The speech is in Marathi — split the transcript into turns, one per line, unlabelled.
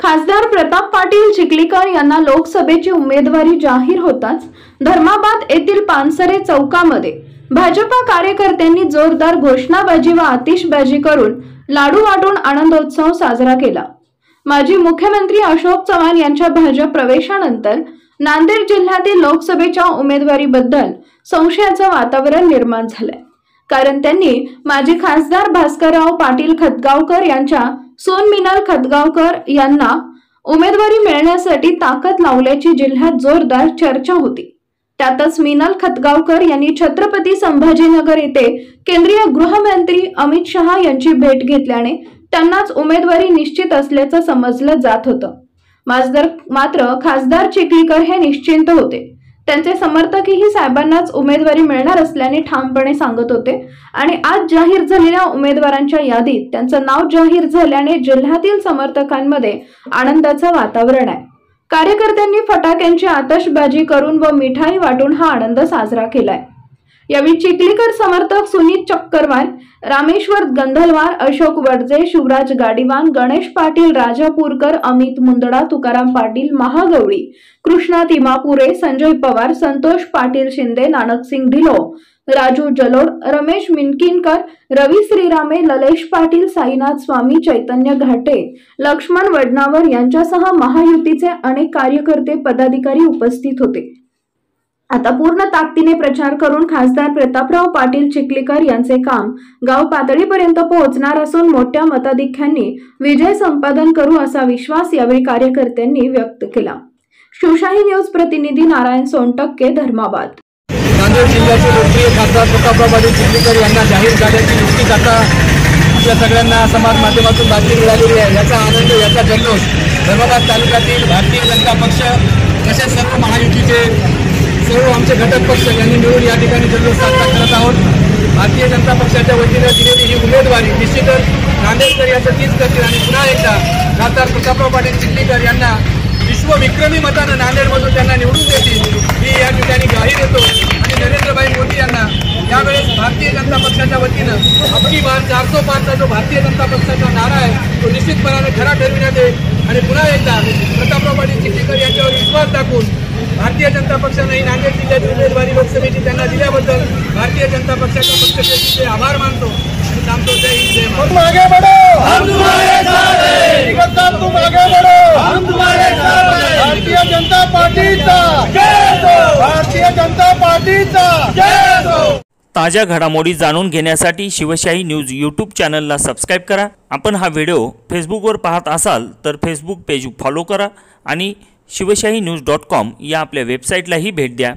खासदार प्रताप पाटील चिखलीकर यांना लोकसभेची उमेदवारी जाहीर होताच धर्माबाद येथील पानसरे चौकामध्ये भाजपा कार्यकर्त्यांनी जोरदार घोषणाबाजी व आतिषबाजी करून लाडू वाटून आनंदोत्सव साजरा केला। माजी मुख्यमंत्री अशोक चव्हाण यांच्या भाजप प्रवेशानंतर नांदेड जिल्ह्यातील लोकसभेच्या उमेदवारीबद्दल संशयाचं वातावरण निर्माण झालंय, कारण त्यांनी माजी खासदार भास्करराव पाटील खतगावकर यांच्या सून मिनल खतगावकर यांना उमेदवारी मिळण्यासाठी ताकद लावल्याची जिल्ह्यात जोरदार चर्चा होती। त्यातच मिनल खतगावकर यांनी छत्रपती संभाजीनगर येथे केंद्रीय गृहमंत्री अमित शहा यांची भेट घेतल्याने त्यांनाच उमेदवारी निश्चित असल्याचं समजलं जात होतं। मात्र खासदार चिखलीकर हे निश्चिंत होते। त्यांचे समर्थकही साहेबांनाच उमेदवारी मिळणार असल्याने ठामपणे सांगत होते आणि आज जाहीर झालेल्या उमेदवारांच्या यादीत त्यांचं नाव जाहीर झाल्याने जिल्ह्यातील समर्थकांमध्ये आनंदाचं वातावरण आहे। कार्यकर्त्यांनी फटाक्यांची आतषबाजी करून व मिठाई वाटून हा आनंद साजरा केलाय। यावेळी चिखलीकर समर्थक सुनीत चक्करवार, रामेश्वर गंधलवार, अशोक वडजे, शिवराज गाडीवान, गणेश पाटील, राजापूरकर, अमित मुंदडा, तुकाराम पाटील महागवळी, कृष्णा तिमापुरे, संजय पवार, संतोष पाटील शिंदे, नानकसिंग ढिलो, राजू जलोड, रमेश मिनकिनकर, रवी श्रीरामे, ललेश पाटील, साईनाथ स्वामी, चैतन्य घाटे, लक्ष्मण वडनावर यांच्यासह महायुतीचे अनेक कार्यकर्ते पदाधिकारी उपस्थित होते। आता पूर्ण ताकदीने प्रचार करून खासदार प्रतापराव पाटील चिखलीकर यांचे काम गाव पातळीपर्यंत पोहोचणार असून मोठ्या मताधिक्याने विजय संपादन करू असा विश्वास यावेळी कार्यकर्त्यांनी व्यक्त केला। शिवशाही न्यूज प्रतिनिधी नारायण सोनटक्के, धर्माबाद।
नांदेड जिल्ह्याचे लोकप्रिय खासदार प्रतापराव पाटील चिखलीकर यांना जाहीर झाल्याची नुकतीच आता आपल्या सगळ्यांना समाज माध्यमातून बातमी मिळालेली आहे। याचा आनंद, याचा जल्लोष धर्माबाद तालुक्यातील भारतीय जनता पक्ष तसेच सर्व महायुतीचे सर्व आमचे घटक पक्ष यांनी मिळून या ठिकाणी जल्लोष साजरा करत आहोत। भारतीय जनता पक्षाच्या वतीने दिलेली ही उमेदवारी निश्चितच नांदेडकर याचं तीच करतील आणि पुन्हा एकदा खासदार प्रतापराव पाटील चिखलीकर यांना विश्वविक्रमी मतानं नांदेडमधून त्यांना निवडून देतील ही या ठिकाणी ग्वाही देतो। आणि नरेंद्रभाई मोदी यांना यावेळेस भारतीय जनता पक्षाच्या वतीनं अबकी बार 400 पारचा जो भारतीय जनता पक्षाचा नारा आहे तो निश्चितपणाने खरा ठरविण्यात येईल आणि पुन्हा एकदा प्रतापराव पाटील चिखलीकर यांच्यावर विश्वास टाकून भारतीय जनता पक्षाने नांदेड जिल्ह्याची उमेदवारी लोकसभेची त्यांना दिल्याबद्दल भारतीय जनता पक्षाच्या पक्षश्रेष्ठीचे आभार मानतो आणि सांगतो जय हिंद, जय महाराष्ट्र।
तुम आगे बढ़ो, हम तुम्हारे साथ हैं। तुम आगे बढ़ो, हम तुम्हारे साथ हैं। भारतीय जनता पार्टीचा जय हो, भारतीय जनता पार्टीचा जय हो।
ताज्या घडामोडी जाणून घेण्यासाठी शिवशाही न्यूज यूट्यूब चॅनलला सबस्क्राइब करा। आपण हा व्हिडिओ फेसबुकवर पाहत असाल तर फेसबुक पेज फॉलो करा आणि शिवशाही न्यूज.com या आपल्या वेबसाईटलाही भेट द्या।